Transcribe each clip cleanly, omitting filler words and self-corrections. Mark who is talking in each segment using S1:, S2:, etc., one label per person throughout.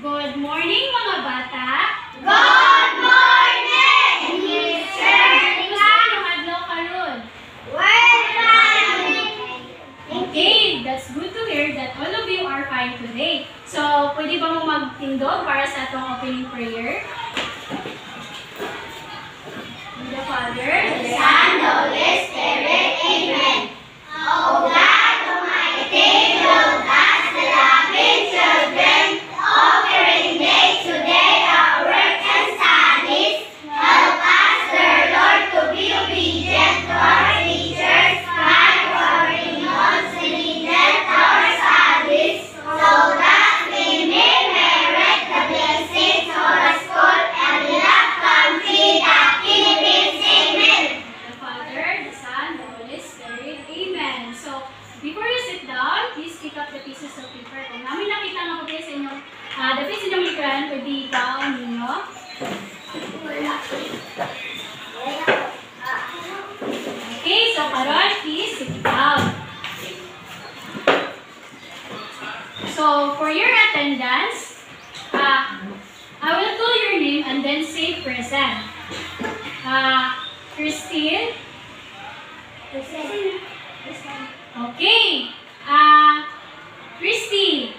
S1: Good morning mga bata!
S2: Good morning, teacher!
S1: Anong adlaw karon?
S2: We're fine!
S1: Okay, that's good to hear that all of you are fine today. So, pwede ba mo magtindog para sa atong opening prayer? In the Father,
S2: The Son, the Holy Spirit, Amen. O God Almighty, build us the loving children, offering day to day our work and studies. Help us, dear Lord, to be obedient to our teachers by pouring notes and needed our studies, so that we may merit the blessings of our school and beloved country, the Philippines. Amen.
S1: the Father, the Son, the Holy Spirit. Amen. So, before you sit down, please pick up the pieces of paper. Kung namin nakita nga ko sa inyo, dapat sa inyong likran, pwede ikaw ninyo. Okay, so karon, please sit down. So, for your attendance, I will call your name and then say present. Christine. Okay. Christy.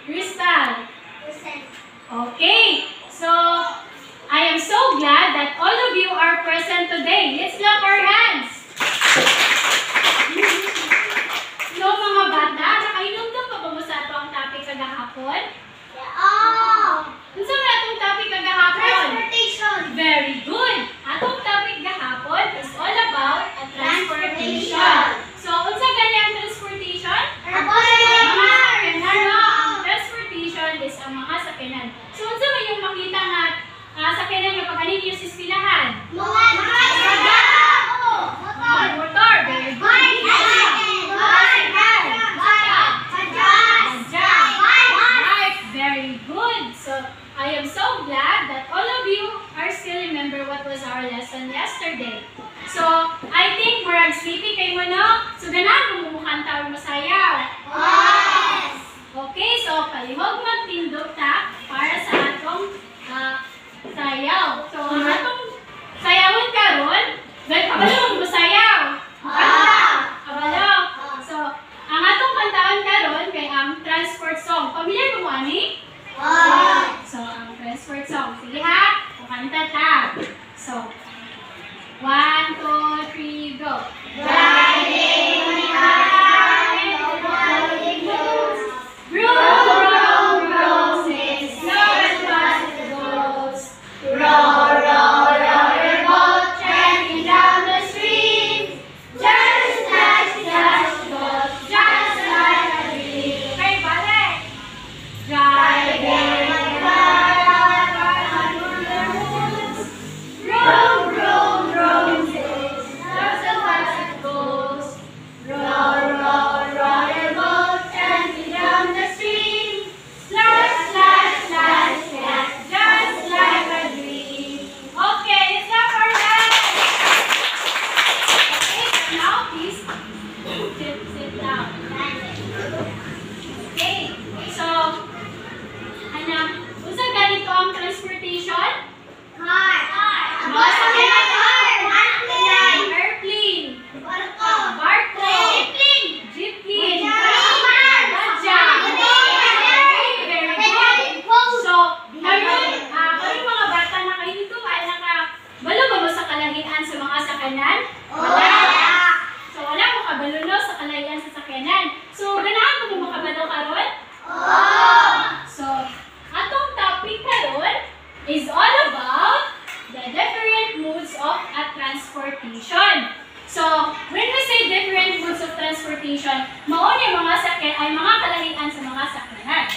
S1: Crystal. Okay. So, I am so glad that all of you are present today. Let's clap our hands. So, mga bata, nakainumdum pa ba mo sa ito ang topic kagahapon? Ano sa mga itong topic kagahapon?
S2: Transportation.
S1: Very good. Atong topic gahapon is all about a transportation. So, unsa gani ang transportation? Mga sakyanan, no? Ang transportation is ang mga sakyanan. So, unsa man yung makita nga sakyanan nga pag-anin niyo sa eskwelahan? Motor. Very good. Right. Very good. So, I am so glad that all of you are still remember what was our lesson yesterday. So, I think murag sleepy kay mo, no? So, ganahan mo mukanta o masayaw. Okay, so palihog magtindog ta para sa atong sayaw. So, ang atong sayawon karon, dahil kabalo masayaw. Kabalo. So, ang atong kantaan karon kay ang transport song. Familiar mo ani? So, ang transport song. Sige ha, kukanta ta. So, 1, 2, 3, go.
S2: Riding high, the morning goes.
S1: Vroom, vroom, vroom, says no as fast as it goes.
S2: Row, row, row your boat, tramping down the stream. Just like goes, just like a dream.
S1: Okay, balik.
S2: Driving Vroom, vroom, vroom, says no so fast it goes. Row, row, row your boat, tramping down the stream. Splash, splash, splash, splash, just like a dream.
S1: Okay, let's clap our hands. Okay, so now please sit down. Okay, so, unsa ganito ang transportation?
S2: Car.
S1: Airplane,
S2: Barko.
S1: barko, jeepney, radya. Very good. So, karon mga bata na kayo dito ay nakabalo ba mo sa kalahian sa mga sakyanan? So, wala mo kabalo no sa kalahian sa sakyanan. So, ganahan mo makabalo karon? So, atong topic karon is all about the different modes of a transportation. So, when we say different modes of transportation, mao ni mga sakyan ay mga kalahian sa mga sakyanan.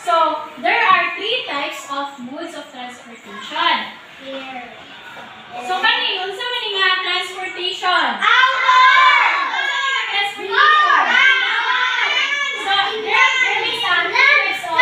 S1: So, there are 3 types of modes of transportation. So, kani, unsa man nga transportation? Transportation. So, there is a types of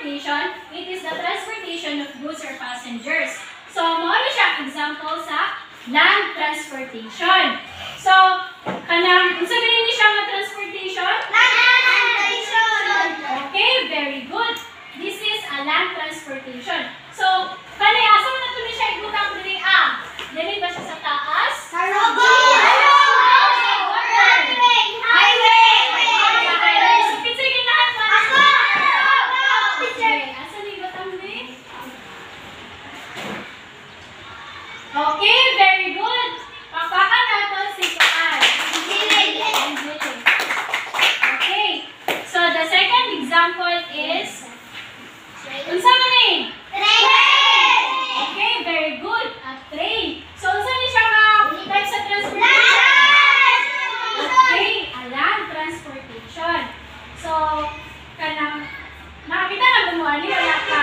S1: transportation, it is the transportation of goods or passengers. So, mao na siya example sa land transportation. So, kanang unsa gani ni siya nga transportation? Okay, very good. This is a land transportation. So, kanay asa man nato ni siya ibutang diri dili ba siya sa taas? Okay, very good. Pakpaka natin si Kuan. Okay. So the second example is unsa man ni? Okay, very good. A train. So unsa ni siya nga type sa transportation? Okay, a land transportation. So kanang nakita na mo ani wala ka.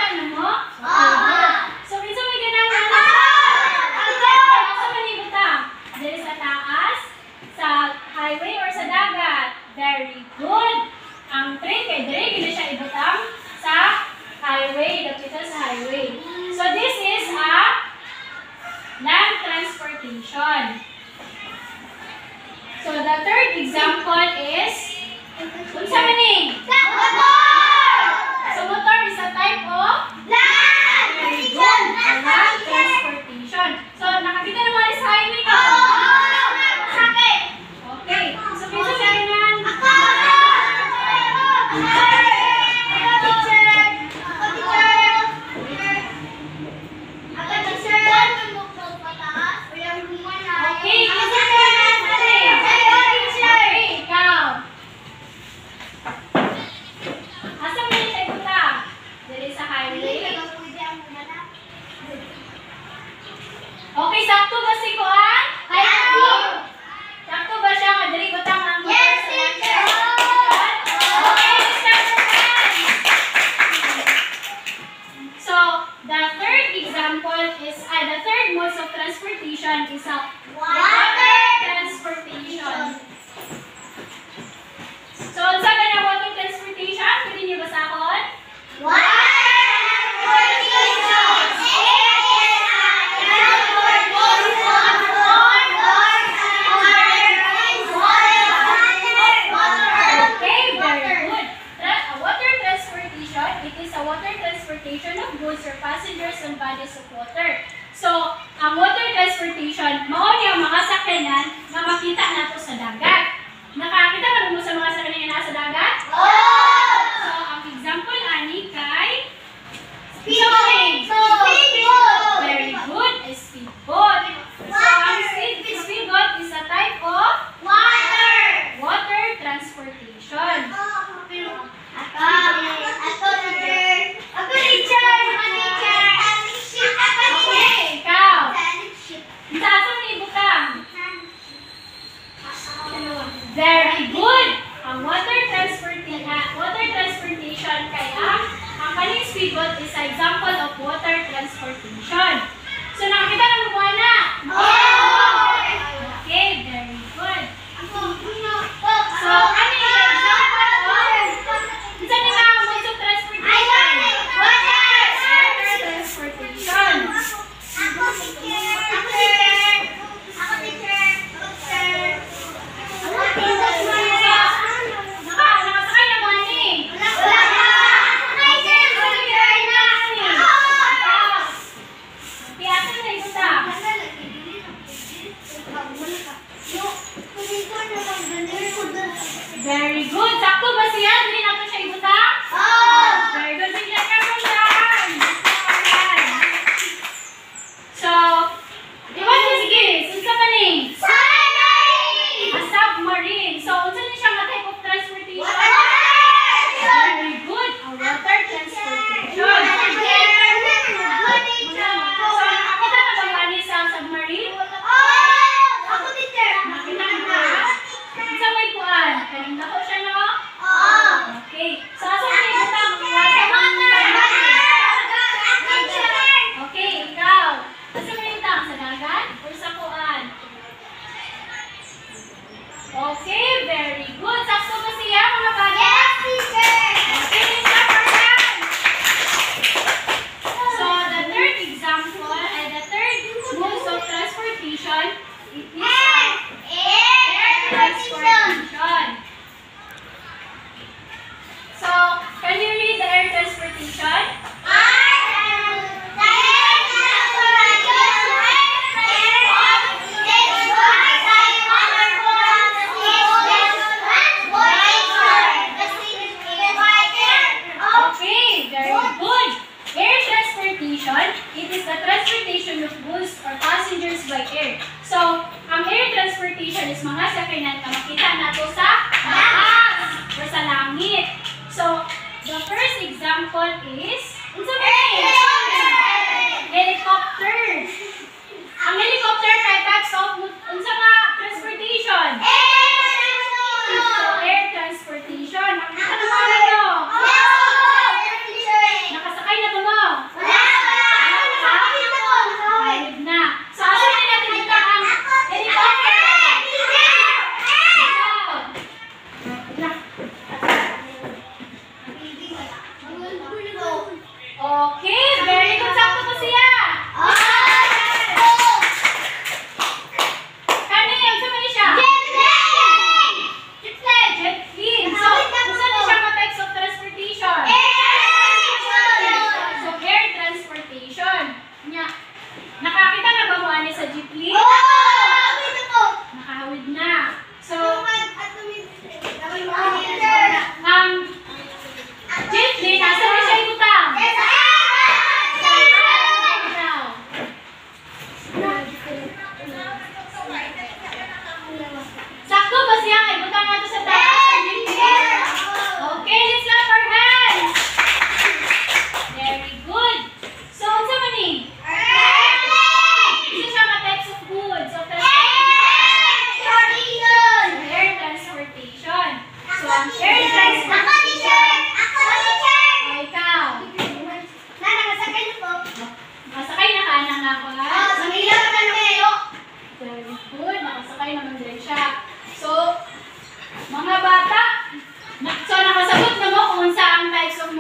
S1: Kana mo? So, minsan may ganang asa man ibutang? Dili sa taas, sa highway, or sa dagat? Very good. Ang train kay dili gina siya ibutang sa highway, dapita sa highway. So, this is a land transportation. So, the third example is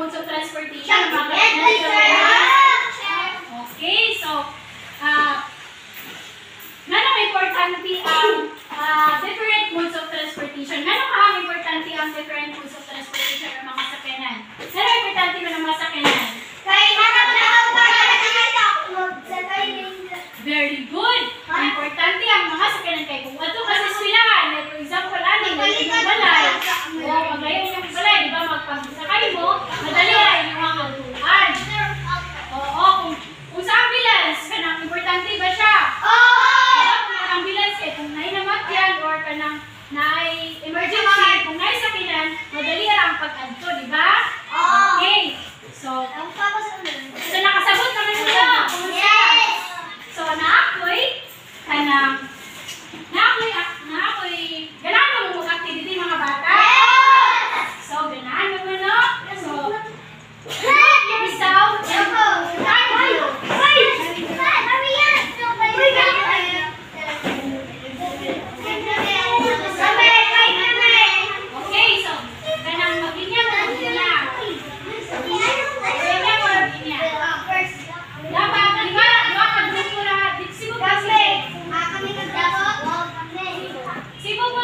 S1: modes of transportation ng mga kaibigan. Okay, so, nanong importante ang different modes of transportation? Nanong ang importante ang different modes of transportation ng mga sakyanan? Nanong importante mo ng mga sakyanan? Very good! Importante ang mga sakyanan kay kung ato kasi eskwelahan. Like for example, yung balay. O magayon yung balay, di ba? Magpag-sakay mo, madali ay yung mga turuan. Oo, kung sa ambulance, kanang importante ba siya? Diba? Kung may ambulance eh, kung nainamatyan or kanang emergency, kung sakyanan, madali ang pag-adto, di ba? Okay. So nakasabot kami nila. So, naakoy, ganahan mo mag-activity mga bata? So, ganahan mo no? So, isaw, okay, so, ganang mag-inyang. Dapat, di ba, pag-grupo na, sibog kasi. Sibog mo.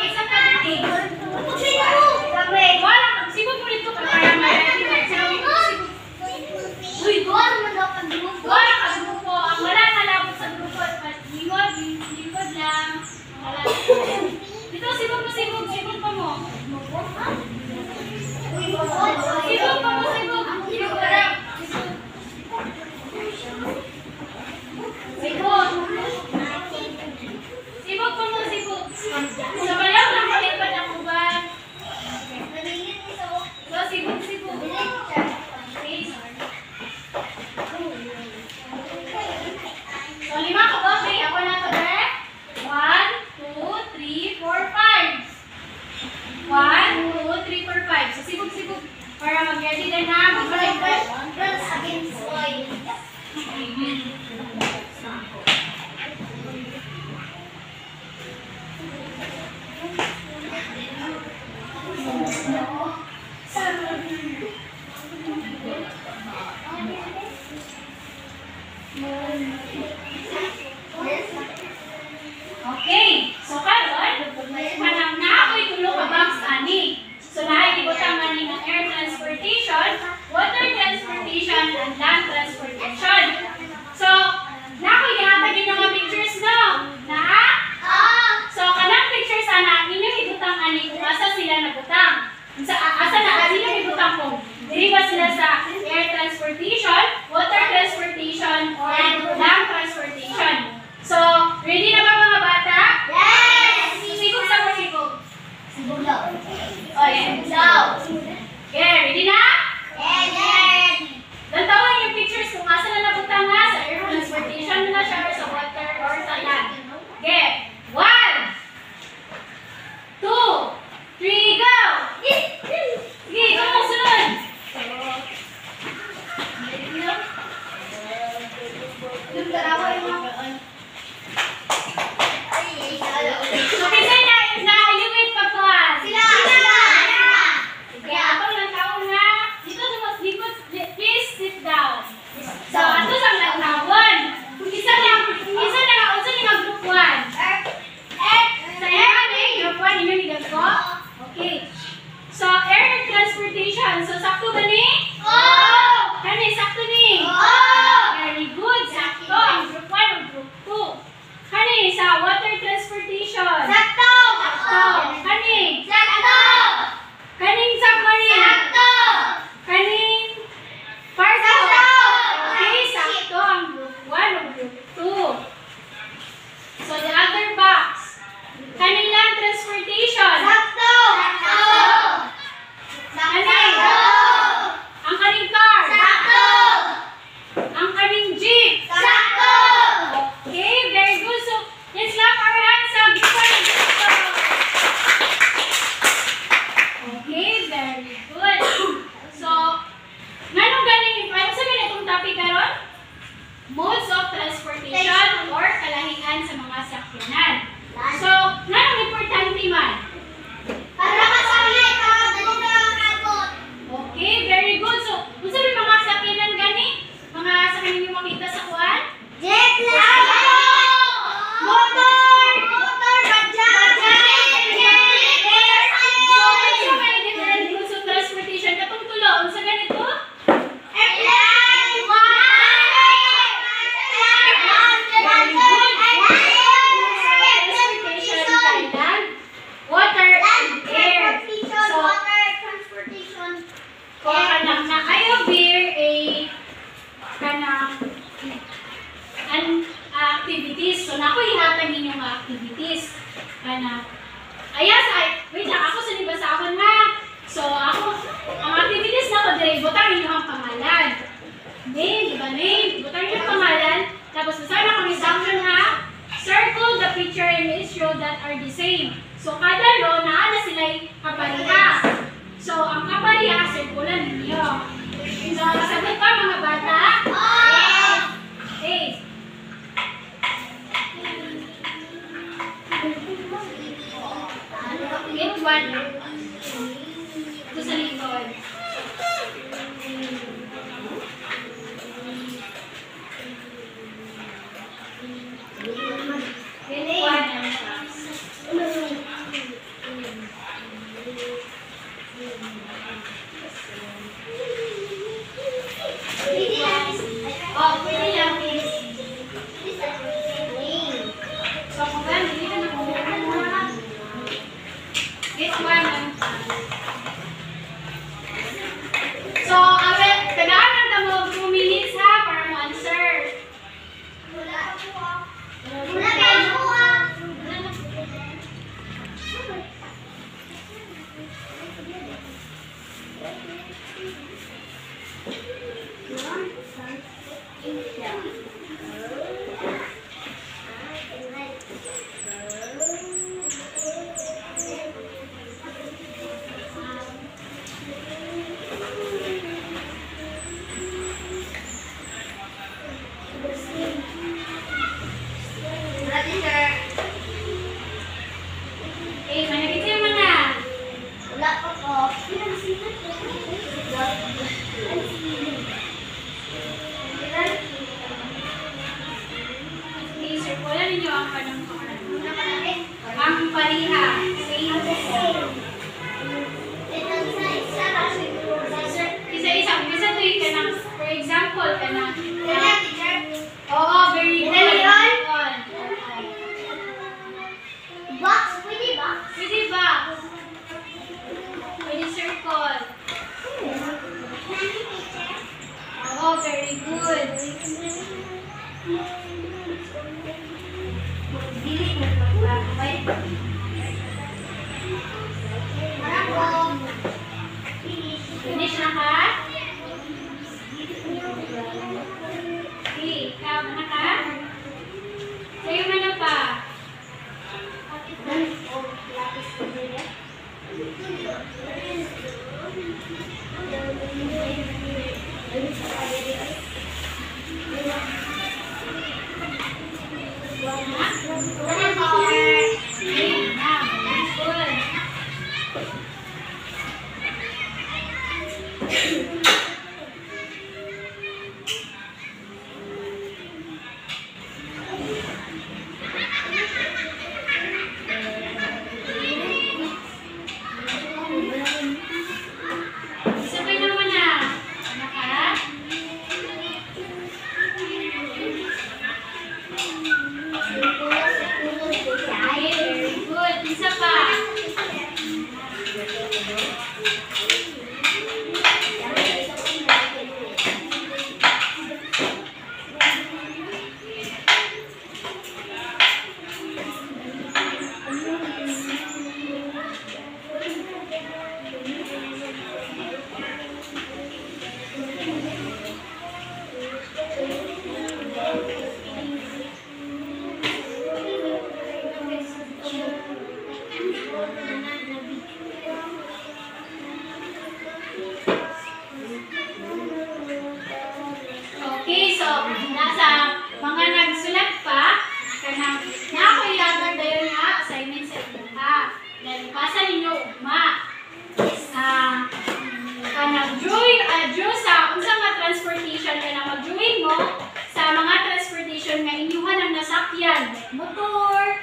S1: Isa pa din. Wala, sibog mo dito ka para marami. Uy, wala ka grupo. Ang wala nalabot sa grupo. Lingkod lang. Dito, sibog pa mo. Sibog. Sa bayaw lang palit pa na kuban. So, sibog. Okay, sorry. So, 5 ka ba? Okay, ako na to, eh? 1, 2, 3, 4, 5. 1, 2, 3, 4, 5. So, sibog. Para mag-ready na na. Kana. Ayan, wait lang, ako sa libasahon nga. So, ako, ang activities na ko dahil, butang inyong pangalan. Name, diba name? Butang inyong pangalan. Tapos, nasama kami section ha. Circle the picture and list row that are the same. So, kada row, naala sila'y kapariha. So, ang kapariha, circulan ninyo. So, sagot pa mga bata? Okay. Get one. Ito sa likod. Get one. Oh, pwede lang, please. So, kung ba, hindi ka na kumuha. Get one. So, tagaan lang mo 2 minutes ha para mo answer. Eh, managin mo na. Circulan ninyo ang ang pariha. Isa-isa. Isa to yung kanang, for example, kanang, oo, very good. Pwede ba? Pwede circle. Oo, very good. Finish na ka? Okay, ikaw na ka? Sa'yo na pa. Sabay naman na. Naka? Very good. Isa pa. Okay, so nasa mga nagsulat pa, kanang nakoyatan dayon nga assignment sa inyo ha. Dahil basa ninyo ugma. Kanang draw sa unsa nga transportation kanang mag-drawing mo sa mga transportation nga inyuhan ang nasakyan, like motor,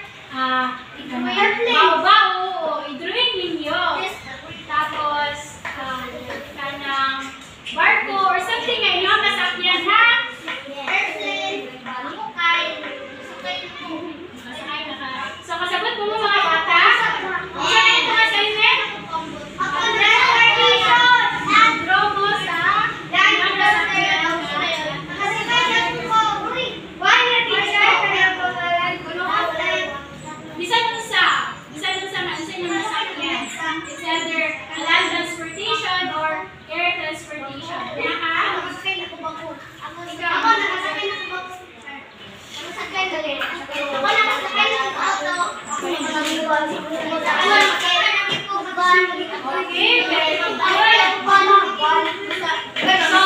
S1: bao-bao, o i-drawing It's either land transportation or air transportation. Kaya ka? Okay, very good. So,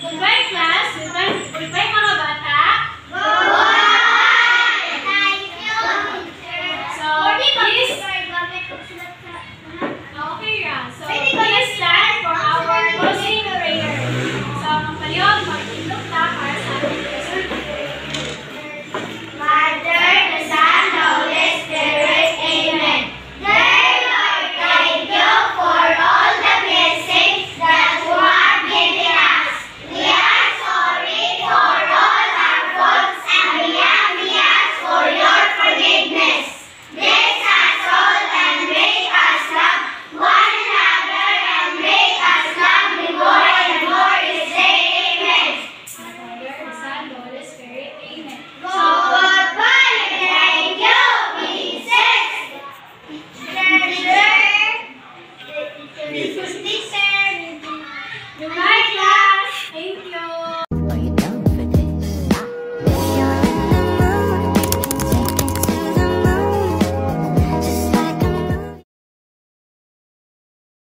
S1: goodbye class. Goodbye mga